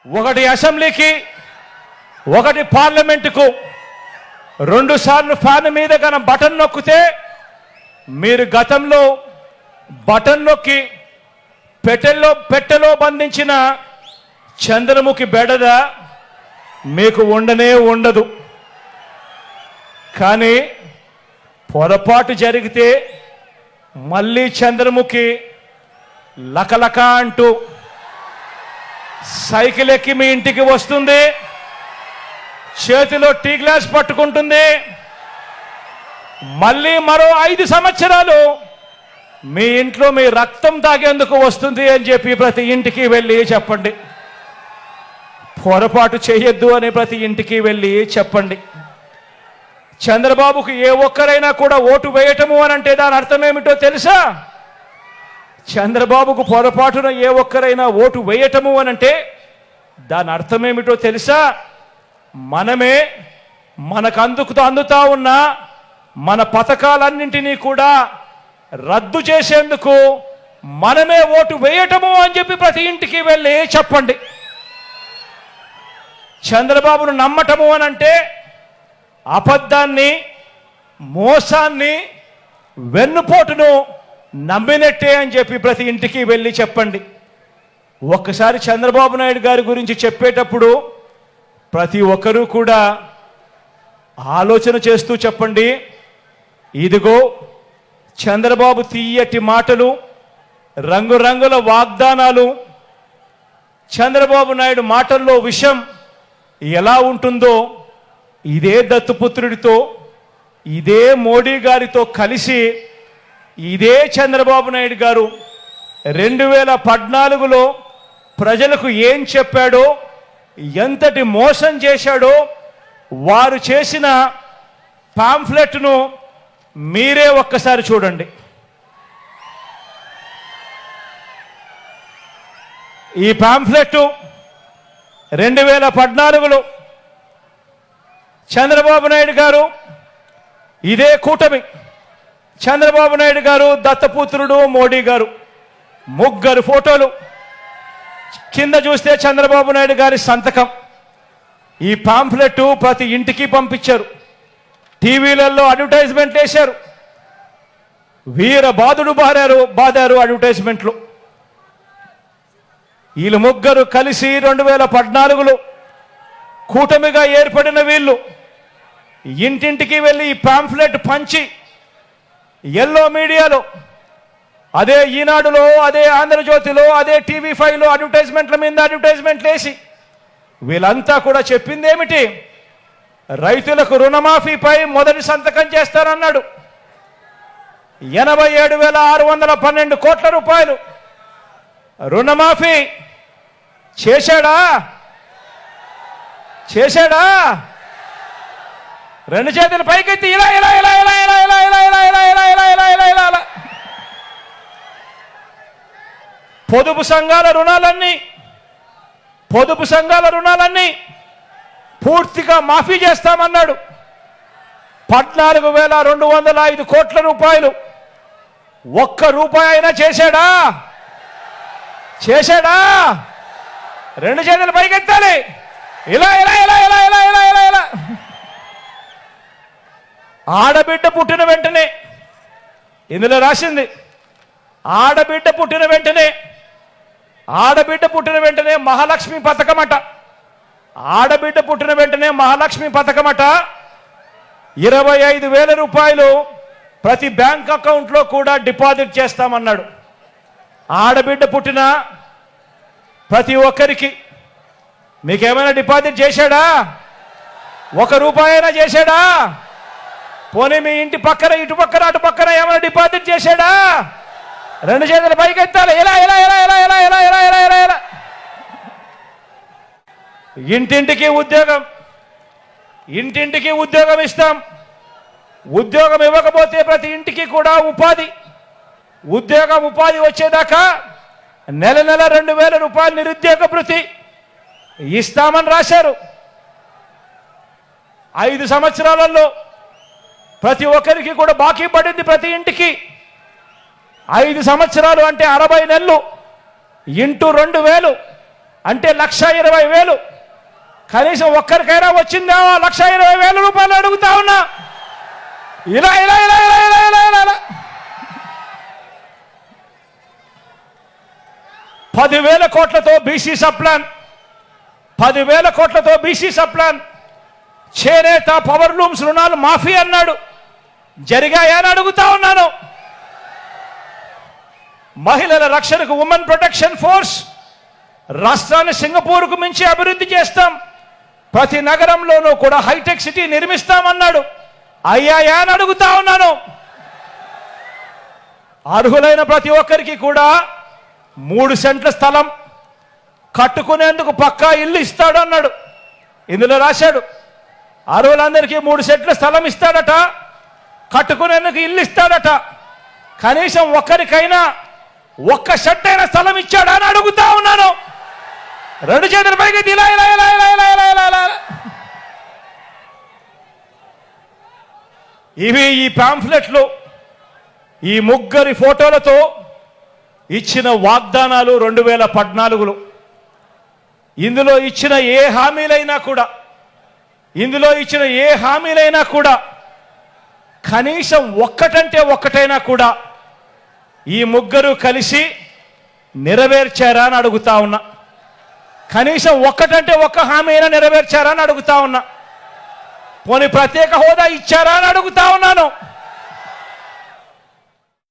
ఒకటి అసెంబ్లీకి, ఒకటి పార్లమెంటుకు 2 సార్లు ఫ్యాన్ మీద కన బటన్ నొక్కితే మీరు గతంలో బటన్ నొక్కి పెట్టెలో బంధించిన చంద్రముఖి బెడద మీకు ఉండనే ఉండదు. కానీ పొరపాటు జరిగితే మళ్ళీ చంద్రముఖి లకలక అంటూ సైకిల్ ఎక్కి మీ ఇంటికి వస్తుంది, చేతిలో టీ గ్లాస్ పట్టుకుంటుంది. మళ్ళీ మరో 5 సంవత్సరాలు మీ ఇంట్లో మీ రక్తం తాగేందుకు వస్తుంది అని చెప్పి ప్రతి ఇంటికి వెళ్ళి చెప్పండి. పొరపాటు చేయొద్దు అని ప్రతి ఇంటికి వెళ్ళి చెప్పండి. చంద్రబాబుకు ఏ ఒక్కరైనా కూడా ఓటు వేయటము అని అంటే దాని అర్థం ఏమిటో తెలుసా? చంద్రబాబుకు పొరపాటున ఏ ఒక్కరైనా ఓటు వేయటము అని అంటే దాని అర్థం ఏమిటో తెలుసా? మనమే మనకు అందుతా ఉన్న మన పథకాలన్నింటినీ కూడా రద్దు చేసేందుకు మనమే ఓటు వేయటము అని చెప్పి ప్రతి ఇంటికి వెళ్ళి చెప్పండి. చంద్రబాబును నమ్మటము అని అంటే అబద్ధాన్ని, మోసాన్ని, వెన్నుపోటును నమ్మినట్టే అని చెప్పి ప్రతి ఇంటికి వెళ్ళి చెప్పండి. ఒక్కసారి చంద్రబాబు నాయుడు గారి గురించి చెప్పేటప్పుడు ప్రతి ఒక్కరూ కూడా ఆలోచన చేస్తూ చెప్పండి. ఇదిగో చంద్రబాబు తీయటి మాటలు, రంగురంగుల వాగ్దానాలు, చంద్రబాబు నాయుడు మాటల్లో విషయం ఎలా ఉంటుందో ఇదే దత్తుపుత్రుడితో, ఇదే మోడీ గారితో కలిసి ఇదే చంద్రబాబు నాయుడు గారు 2014లో ప్రజలకు ఏం చెప్పాడో, ఎంతటి మోసం చేశాడో వారు చేసిన పాంఫ్లెట్ను మీరే ఒక్కసారి చూడండి. ఈ పాంఫ్లెట్ 2014లో చంద్రబాబు నాయుడు గారు, ఇదే కూటమి, చంద్రబాబు నాయుడు గారు, దత్తపుత్రుడు మోడీ గారు, ముగ్గురు ఫోటోలు, కింద చూస్తే చంద్రబాబు నాయుడు గారి సంతకం. ఈ పాంఫ్లెట్ ప్రతి ఇంటికి పంపించారు, టీవీలలో అడ్వర్టైజ్మెంట్ వేశారు, వీర బాదారు అడ్వర్టైజ్మెంట్లు. వీళ్ళు ముగ్గురు కలిసి 2014లో కూటమిగా ఏర్పడిన వీళ్ళు ఇంటింటికి వెళ్ళి ఈ పాంఫ్లెట్ పంచి ఎల్లో మీడియాలో, అదే ఈనాడులో, అదే ఆంధ్రజ్యోతిలో, అదే TV5లో అడ్వర్టైజ్మెంట్ల మీద అడ్వర్టైజ్మెంట్లు వేసి వీళ్ళంతా కూడా చెప్పింది ఏమిటి? రైతులకు రుణమాఫీపై మొదటి సంతకం చేస్తారన్నాడు. 87,612 కోట్ల రూపాయలు రుణమాఫీ చేశాడా? రెండు చేతులు పైకెత్తి ఇలా ఇలా ఇలా ఇలా ఇలా ఇలా ఇలా ఇలా ఇలా ఇలా ఇలా ఇలా ఇలా ఇలా ఇలా పొదుపు సంఘాల రుణాలన్నీ పూర్తిగా మాఫీ చేస్తామన్నాడు. 14,205 కోట్ల రూపాయలు. ఒక్క రూపాయి అయినా చేశాడా? రెండు చేతులు పైకెత్తాలి. ఇలా ఇలా ఇలా ఇలా ఇలా ఇలా ఇలా ఇలా ఆడబిడ్డ పుట్టిన వెంటనే, ఇందులో రాసింది ఆడబిడ్డ పుట్టిన వెంటనే మహాలక్ష్మి పథకమట. ఆడబిడ్డ పుట్టిన వెంటనే మహాలక్ష్మి పథకమట. 25,000 రూపాయలు ప్రతి బ్యాంక్ అకౌంట్లో కూడా డిపాజిట్ చేస్తామన్నాడు. ఆడబిడ్డ పుట్టిన ప్రతి ఒక్కరికి మీకేమైనా డిపాజిట్ చేశాడా? 1 రూపాయి అయినా చేశాడా? పోనీ మీ ఇంటి పక్కన, ఇటు పక్కన, అటు పక్కన ఏమైనా డిపాజిట్ చేశాడా? రెండు చేతులు పైకెత్తాలి. ఇలా ఇలా ఇలా ఇలా ఇలా ఇలా ఇలా ఇలా ఇలా ఇలా ఇంటింటికి ఉద్యోగం ఇస్తాం. ఉద్యోగం ఇవ్వకపోతే ప్రతి ఇంటికి కూడా ఉపాధి వచ్చేదాకా నెల 2,000 రూపాయలు నిరుద్యోగ భృతి ఇస్తామని రాశారు. 5 సంవత్సరాలలో ప్రతి ఒక్కరికి కూడా బాకీ పడింది. ప్రతి ఇంటికి 5 సంవత్సరాలు అంటే 60 నెలలు ఇంటూ 2,000 అంటే 1,20,000. కనీసం ఒక్కరికైనా వచ్చిందా 1,20,000 రూపాయలు అడుగుతా ఉన్నా. ఇలా ఇలా ఇలా ఇలా ఇలా ఇలా ఇలా ఇలా 10,000 కోట్లతో బీసీ సప్లాన్, 10,000 కోట్లతో బీసీ సప్లాన్. చేనేత పవర్ లూమ్స్ రుణాలు మాఫీ అన్నాడు, జరిగాయా అని అడుగుతా ఉన్నాను. మహిళల రక్షణకు ఉమెన్ ప్రొటెక్షన్ ఫోర్స్, రాష్ట్రాన్ని సింగపూర్కు మించి అభివృద్ధి చేస్తాం, ప్రతి నగరంలోనూ కూడా హైటెక్ సిటీ నిర్మిస్తామన్నాడు, అయ్యాయా అని అడుగుతా ఉన్నాను. అర్హులైన ప్రతి ఒక్కరికి కూడా 3 సెంట్ల స్థలం కట్టుకునేందుకు పక్కా ఇల్లు ఇస్తాడు అన్నాడు. ఇందులో రాశాడు అర్హులందరికీ 3 సెంట్ల స్థలం ఇస్తాడట, కట్టుకునేందుకు ఇల్లు ఇస్తాడట. కనీసం ఒక్కరికైనా 1 సెంట్ అయిన స్థలం ఇచ్చాడా అని అడుగుతా ఉన్నాను. 2 చేతుల పైకి ఇలా ఇలా ఇలా ఇలా ఇలా ఇలా ఇలా ఇలా. ఇవి ఈ పాంఫ్లెట్లు, ఈ ముగ్గురి ఫోటోలతో ఇచ్చిన వాగ్దానాలు 2014లో. ఇందులో ఇచ్చిన ఏ హామీలైనా కూడా కనీసం ఒక్కటంటే ఒక్కటైనా కూడా ఈ ముగ్గురు కలిసి నెరవేర్చారా అని అడుగుతా ఉన్నా. కనీసం ఒక్కటంటే ఒక్క హామీ అయినా నెరవేర్చారా అని అడుగుతా ఉన్నా. పోనీ ప్రత్యేక హోదా ఇచ్చారా అని అడుగుతా ఉన్నాను.